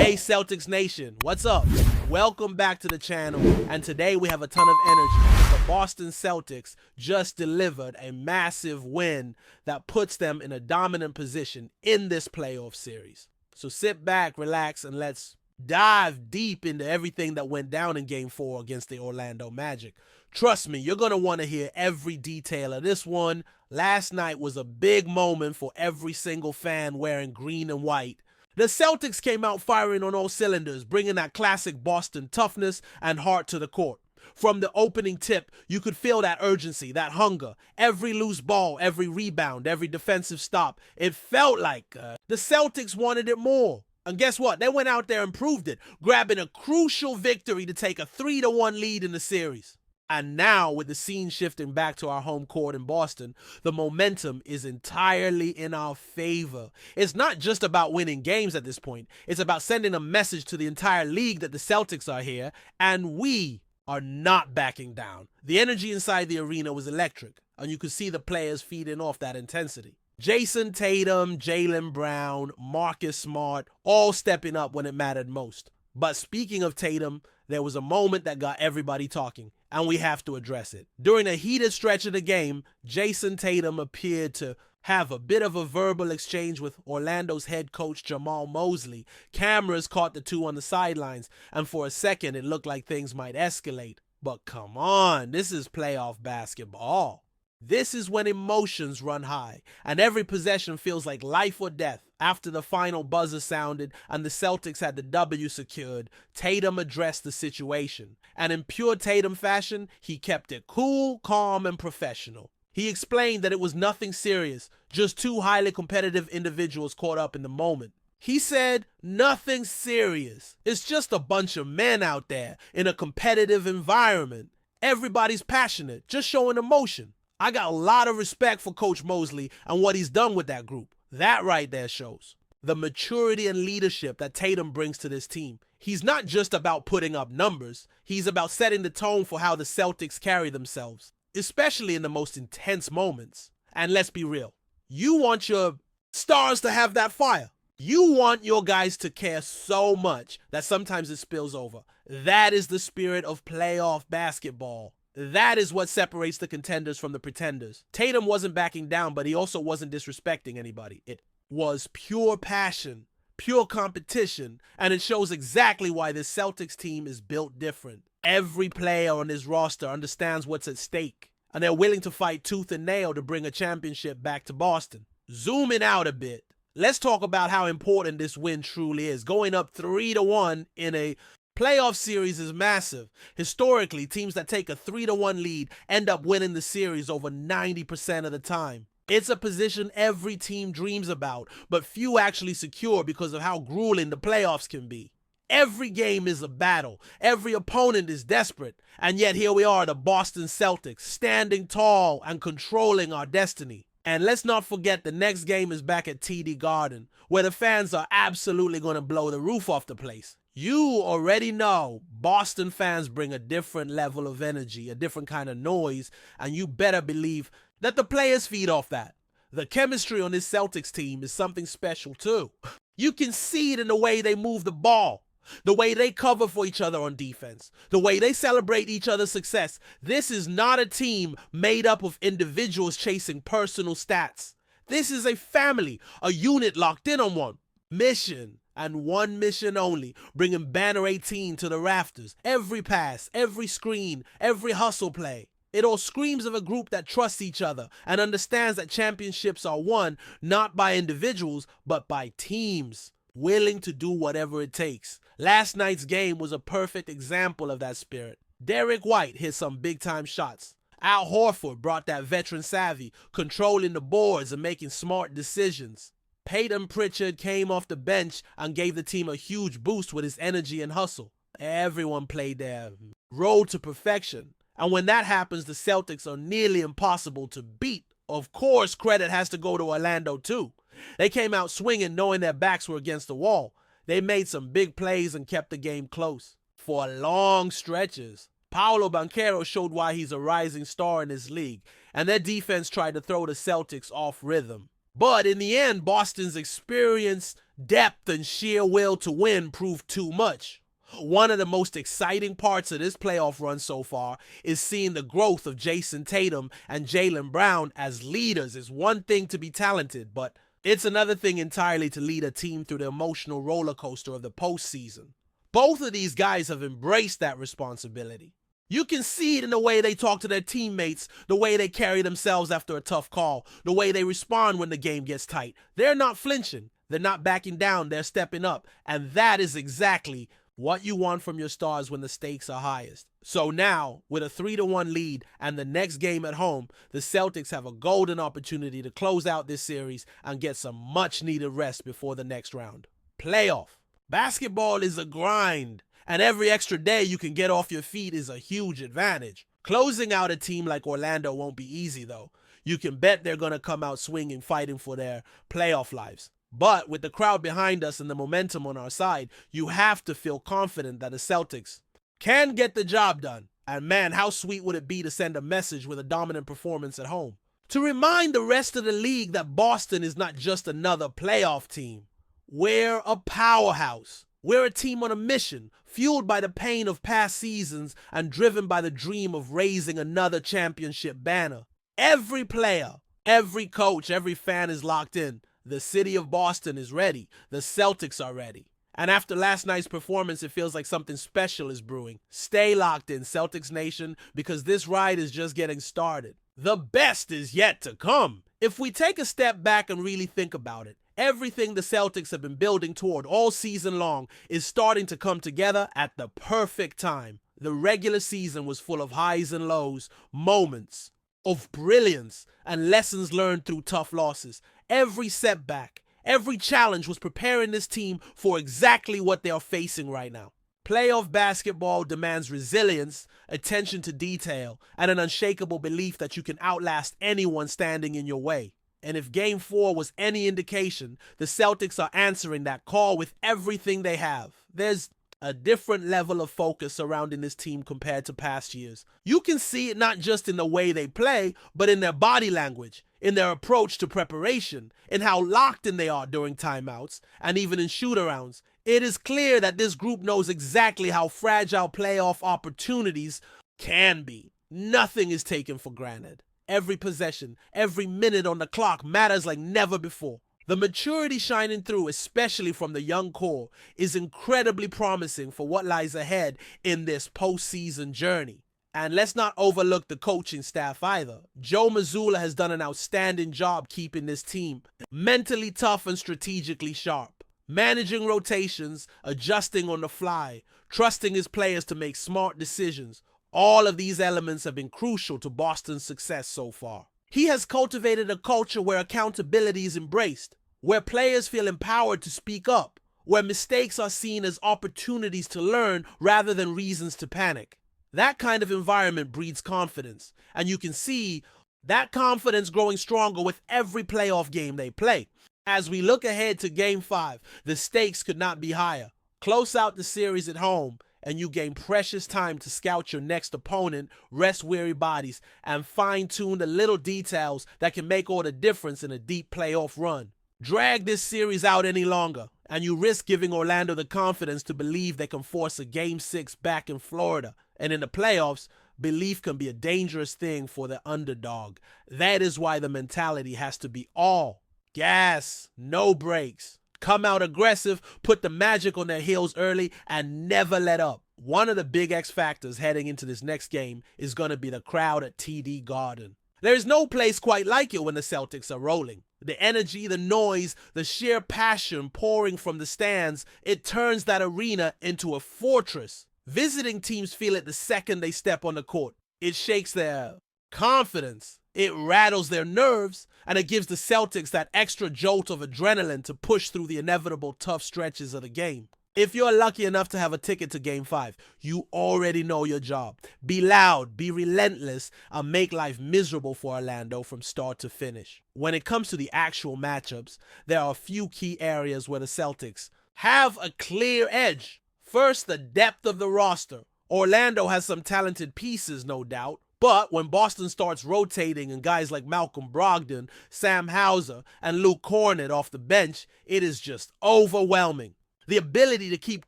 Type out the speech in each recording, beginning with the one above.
Hey Celtics Nation, what's up? Welcome back to the channel, and today we have a ton of energy. The Boston Celtics just delivered a massive win that puts them in a dominant position in this playoff series. So sit back, relax, and let's dive deep into everything that went down in Game 4 against the Orlando Magic. Trust me, you're going to want to hear every detail of this one. Last night was a big moment for every single fan wearing green and white. The Celtics came out firing on all cylinders, bringing that classic Boston toughness and heart to the court. From the opening tip, you could feel that urgency, that hunger. Every loose ball, every rebound, every defensive stop. It felt like the Celtics wanted it more. And guess what? They went out there and proved it, grabbing a crucial victory to take a 3-1 lead in the series. And now, with the scene shifting back to our home court in Boston, the momentum is entirely in our favor. It's not just about winning games at this point. It's about sending a message to the entire league that the Celtics are here, and we are not backing down. The energy inside the arena was electric, and you could see the players feeding off that intensity. Jason Tatum, Jaylen Brown, Marcus Smart, all stepping up when it mattered most. But speaking of Tatum, there was a moment that got everybody talking, and we have to address it. During a heated stretch of the game, Jason Tatum appeared to have a bit of a verbal exchange with Orlando's head coach Jamal Mosley. Cameras caught the two on the sidelines, and for a second it looked like things might escalate. But come on, this is playoff basketball. This is when emotions run high, and every possession feels like life or death. After the final buzzer sounded and the Celtics had the W secured, Tatum addressed the situation. And in pure Tatum fashion, he kept it cool, calm, and professional. He explained that it was nothing serious, just two highly competitive individuals caught up in the moment. He said, nothing serious. It's just a bunch of men out there in a competitive environment. Everybody's passionate, just showing emotion. I got a lot of respect for Coach Mosley and what he's done with that group. That right there shows the maturity and leadership that Tatum brings to this team. He's not just about putting up numbers. He's about setting the tone for how the Celtics carry themselves, especially in the most intense moments. And let's be real, you want your stars to have that fire. You want your guys to care so much that sometimes it spills over. That is the spirit of playoff basketball. That is what separates the contenders from the pretenders. Tatum wasn't backing down, but he also wasn't disrespecting anybody. It was pure passion, pure competition, and it shows exactly why this Celtics team is built different. Every player on this roster understands what's at stake, and they're willing to fight tooth and nail to bring a championship back to Boston. Zooming out a bit, let's talk about how important this win truly is. Going up 3-1 in a playoff series is massive. Historically, teams that take a 3-1 lead end up winning the series over 90% of the time. It's a position every team dreams about, but few actually secure because of how grueling the playoffs can be. Every game is a battle. Every opponent is desperate. And yet here we are, the Boston Celtics, standing tall and controlling our destiny. And let's not forget the next game is back at TD Garden, where the fans are absolutely going to blow the roof off the place. You already know Boston fans bring a different level of energy, a different kind of noise, and you better believe that the players feed off that. The chemistry on this Celtics team is something special too. You can see it in the way they move the ball, the way they cover for each other on defense, the way they celebrate each other's success. This is not a team made up of individuals chasing personal stats. This is a family, a unit locked in on one mission. And one mission only, bringing Banner 18 to the rafters. Every pass, every screen, every hustle play. It all screams of a group that trusts each other and understands that championships are won not by individuals, but by teams, willing to do whatever it takes. Last night's game was a perfect example of that spirit. Derek White hit some big-time shots. Al Horford brought that veteran savvy, controlling the boards and making smart decisions. Peyton Pritchard came off the bench and gave the team a huge boost with his energy and hustle. Everyone played their role to perfection. And when that happens, the Celtics are nearly impossible to beat. Of course, credit has to go to Orlando too. They came out swinging knowing their backs were against the wall. They made some big plays and kept the game close. For long stretches, Paolo Banchero showed why he's a rising star in this league, and their defense tried to throw the Celtics off rhythm. But in the end, Boston's experienced Depth and sheer will to win proved too much. One of the most exciting parts of this playoff run so far is seeing the growth of Jason Tatum and Jaylen Brown as leaders. It's one thing to be talented, but it's another thing entirely to lead a team through the emotional roller coaster of the postseason. Both of these guys have embraced that responsibility. You can see it in the way they talk to their teammates, the way they carry themselves after a tough call, the way they respond when the game gets tight. They're not flinching. They're not backing down. They're stepping up. And that is exactly what you want from your stars when the stakes are highest. So now, with a 3-1 lead and the next game at home, the Celtics have a golden opportunity to close out this series and get some much-needed rest before the next round. Playoff. Basketball is a grind, and every extra day you can get off your feet is a huge advantage. Closing out a team like Orlando won't be easy, though. You can bet they're going to come out swinging, fighting for their playoff lives. But with the crowd behind us and the momentum on our side, you have to feel confident that the Celtics can get the job done. And man, how sweet would it be to send a message with a dominant performance at home? To remind the rest of the league that Boston is not just another playoff team. We're a powerhouse. We're a team on a mission, fueled by the pain of past seasons and driven by the dream of raising another championship banner. Every player, every coach, every fan is locked in. The city of Boston is ready. The Celtics are ready. And after last night's performance, it feels like something special is brewing. Stay locked in, Celtics Nation, because this ride is just getting started. The best is yet to come. If we take a step back and really think about it, everything the Celtics have been building toward all season long is starting to come together at the perfect time. The regular season was full of highs and lows, moments of brilliance, and lessons learned through tough losses. Every setback, every challenge was preparing this team for exactly what they are facing right now. Playoff basketball demands resilience, attention to detail, and an unshakable belief that you can outlast anyone standing in your way. And if Game 4 was any indication, the Celtics are answering that call with everything they have. There's a different level of focus surrounding this team compared to past years. You can see it not just in the way they play, but in their body language, in their approach to preparation, in how locked in they are during timeouts, and even in shoot-arounds. It is clear that this group knows exactly how fragile playoff opportunities can be. Nothing is taken for granted. Every possession, every minute on the clock matters like never before. The maturity shining through, especially from the young core, is incredibly promising for what lies ahead in this postseason journey. And let's not overlook the coaching staff either. Joe Mazzulla has done an outstanding job keeping this team mentally tough and strategically sharp. Managing rotations, adjusting on the fly, trusting his players to make smart decisions. All of these elements have been crucial to Boston's success so far. He has cultivated a culture where accountability is embraced, where players feel empowered to speak up, where mistakes are seen as opportunities to learn rather than reasons to panic. That kind of environment breeds confidence, and you can see that confidence growing stronger with every playoff game they play. As we look ahead to Game 5, the stakes could not be higher. Close out the series at home, and you gain precious time to scout your next opponent, rest weary bodies, and fine-tune the little details that can make all the difference in a deep playoff run. Drag this series out any longer, and you risk giving Orlando the confidence to believe they can force a Game 6 back in Florida. And in the playoffs, belief can be a dangerous thing for the underdog. That is why the mentality has to be all gas, no brakes. Come out aggressive, put the magic on their heels early, and never let up. One of the big X factors heading into this next game is going to be the crowd at TD Garden. There's no place quite like it when the Celtics are rolling. The energy, the noise, the sheer passion pouring from the stands, it turns that arena into a fortress. Visiting teams feel it the second they step on the court. It shakes their confidence. It rattles their nerves, and it gives the Celtics that extra jolt of adrenaline to push through the inevitable tough stretches of the game. If you're lucky enough to have a ticket to Game 5, you already know your job. Be loud, be relentless, and make life miserable for Orlando from start to finish. When it comes to the actual matchups, there are a few key areas where the Celtics have a clear edge. First, the depth of the roster. Orlando has some talented pieces, no doubt, But when Boston starts rotating and guys like Malcolm Brogdon, Sam Hauser, and Luke Cornett off the bench, it is just overwhelming. The ability to keep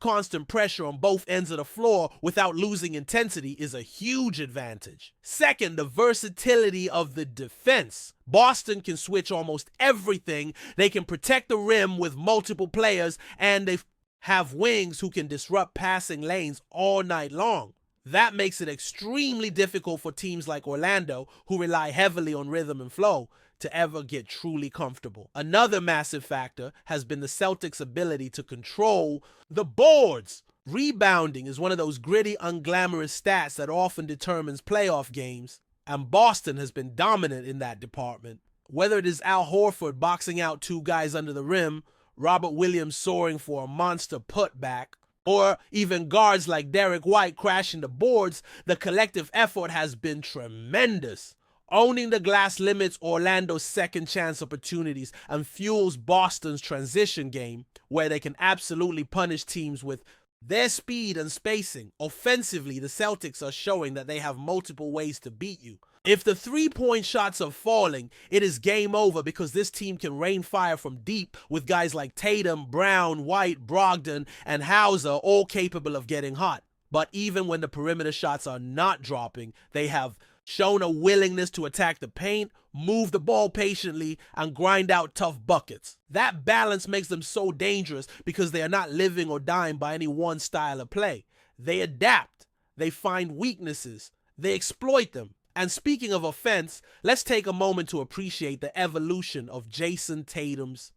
constant pressure on both ends of the floor without losing intensity is a huge advantage. Second, the versatility of the defense. Boston can switch almost everything. They can protect the rim with multiple players, and they have wings who can disrupt passing lanes all night long. That makes it extremely difficult for teams like Orlando, who rely heavily on rhythm and flow, to ever get truly comfortable. Another massive factor has been the Celtics' ability to control the boards. Rebounding is one of those gritty, unglamorous stats that often determines playoff games, and Boston has been dominant in that department. Whether it is Al Horford boxing out two guys under the rim, Robert Williams soaring for a monster putback, or even guards like Derek White crashing the boards, the collective effort has been tremendous. Owning the glass limits Orlando's second chance opportunities and fuels Boston's transition game, where they can absolutely punish teams with their speed and spacing. Offensively, the Celtics are showing that they have multiple ways to beat you. If the three-point shots are falling, it is game over because this team can rain fire from deep with guys like Tatum, Brown, White, Brogdon, and Hauser all capable of getting hot. But even when the perimeter shots are not dropping, they have shown a willingness to attack the paint, move the ball patiently, and grind out tough buckets. That balance makes them so dangerous because they are not living or dying by any one style of play. They adapt, they find weaknesses, they exploit them. And speaking of offense, let's take a moment to appreciate the evolution of Jason Tatum's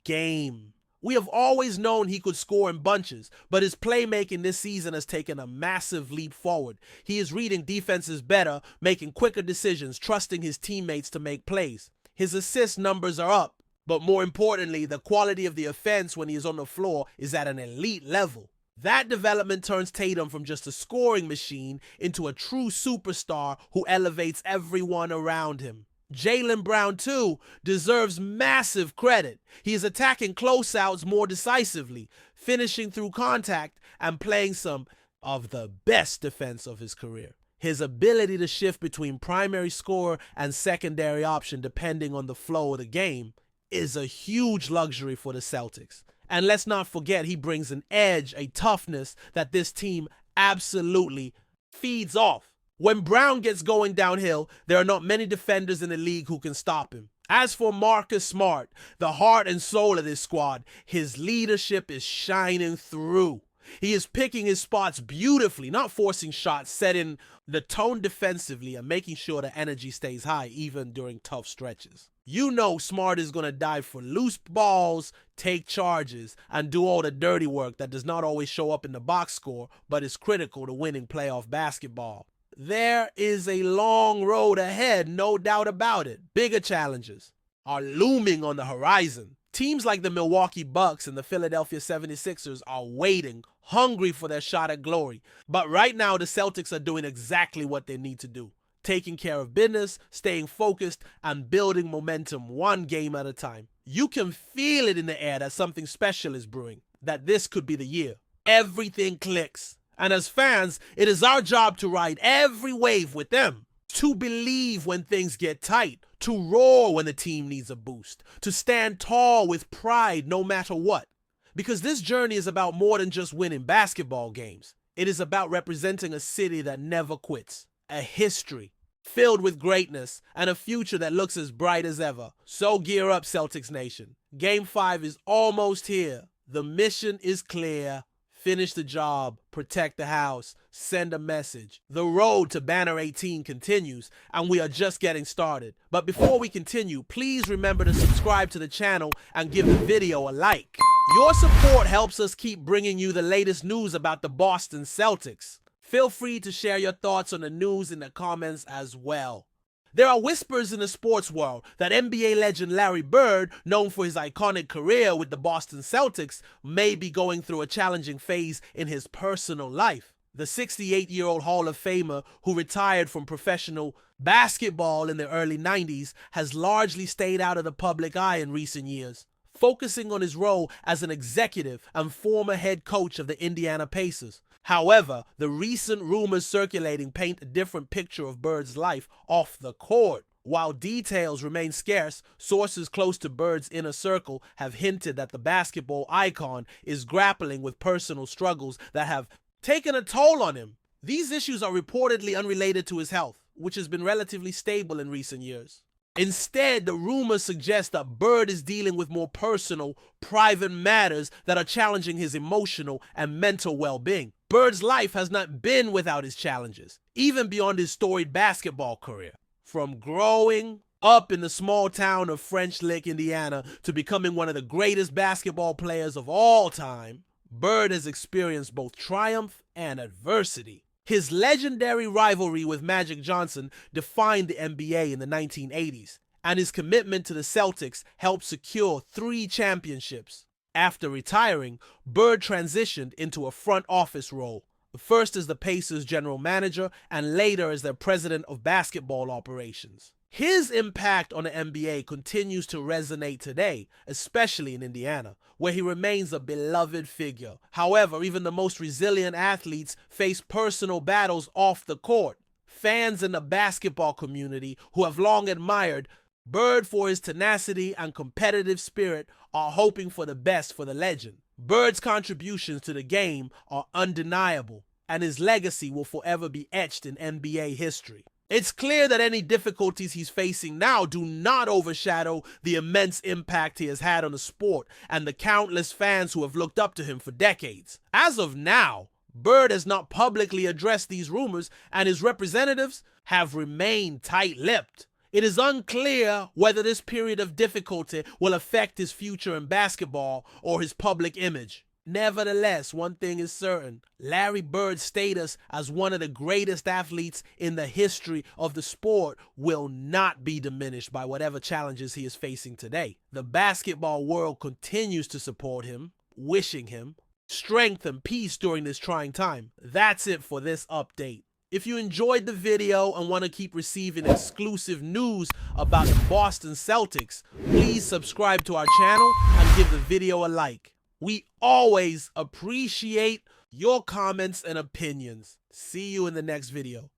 game. We have always known he could score in bunches, but his playmaking this season has taken a massive leap forward. He is reading defenses better, making quicker decisions, trusting his teammates to make plays. His assist numbers are up, but more importantly, the quality of the offense when he is on the floor is at an elite level. That development turns Tatum from just a scoring machine into a true superstar who elevates everyone around him. Jaylen Brown, too, deserves massive credit. He is attacking closeouts more decisively, finishing through contact, and playing some of the best defense of his career. His ability to shift between primary scorer and secondary option depending on the flow of the game is a huge luxury for the Celtics. And let's not forget, he brings an edge, a toughness that this team absolutely feeds off. When Brown gets going downhill, there are not many defenders in the league who can stop him. As for Marcus Smart, the heart and soul of this squad, his leadership is shining through. He is picking his spots beautifully, not forcing shots, setting the tone defensively and making sure the energy stays high even during tough stretches. You know Smart is going to dive for loose balls, take charges, and do all the dirty work that does not always show up in the box score, but is critical to winning playoff basketball. There is a long road ahead, no doubt about it. Bigger challenges are looming on the horizon. Teams like the Milwaukee Bucks and the Philadelphia 76ers are waiting, hungry for their shot at glory. But right now, the Celtics are doing exactly what they need to do. Taking care of business, staying focused, and building momentum one game at a time. You can feel it in the air that something special is brewing, that this could be the year. Everything clicks. And as fans, it is our job to ride every wave with them, to believe when things get tight, to roar when the team needs a boost, to stand tall with pride no matter what. Because this journey is about more than just winning basketball games. It is about representing a city that never quits, a history filled with greatness, and a future that looks as bright as ever. So gear up, Celtics Nation. Game 5 is almost here. The mission is clear. Finish the job, protect the house, send a message. The road to Banner 18 continues, and we are just getting started. But before we continue, please remember to subscribe to the channel and give the video a like. Your support helps us keep bringing you the latest news about the Boston Celtics. Feel free to share your thoughts on the news in the comments as well. There are whispers in the sports world that NBA legend Larry Bird, known for his iconic career with the Boston Celtics, may be going through a challenging phase in his personal life. The 68-year-old Hall of Famer, who retired from professional basketball in the early 90s, has largely stayed out of the public eye in recent years, focusing on his role as an executive and former head coach of the Indiana Pacers. However, the recent rumors circulating paint a different picture of Bird's life off the court. While details remain scarce, sources close to Bird's inner circle have hinted that the basketball icon is grappling with personal struggles that have taken a toll on him. These issues are reportedly unrelated to his health, which has been relatively stable in recent years. Instead, the rumors suggest that Bird is dealing with more personal, private matters that are challenging his emotional and mental well-being. Bird's life has not been without his challenges, even beyond his storied basketball career. From growing up in the small town of French Lick, Indiana, to becoming one of the greatest basketball players of all time, Bird has experienced both triumph and adversity. His legendary rivalry with Magic Johnson defined the NBA in the 1980s, and his commitment to the Celtics helped secure 3 championships. After retiring, Bird transitioned into a front office role, first as the Pacers general manager and later as their president of basketball operations. His impact on the NBA continues to resonate today, especially in Indiana, where he remains a beloved figure. However, even the most resilient athletes face personal battles off the court. Fans in the basketball community who have long admired Bird for his tenacity and competitive spirit are hoping for the best for the legend. Bird's contributions to the game are undeniable, and his legacy will forever be etched in NBA history. It's clear that any difficulties he's facing now do not overshadow the immense impact he has had on the sport and the countless fans who have looked up to him for decades. As of now, Bird has not publicly addressed these rumors, and his representatives have remained tight-lipped. It is unclear whether this period of difficulty will affect his future in basketball or his public image. Nevertheless, one thing is certain: Larry Bird's status as one of the greatest athletes in the history of the sport will not be diminished by whatever challenges he is facing today. The basketball world continues to support him, wishing him strength and peace during this trying time. That's it for this update. If you enjoyed the video and want to keep receiving exclusive news about the Boston Celtics, please subscribe to our channel and give the video a like. We always appreciate your comments and opinions. See you in the next video.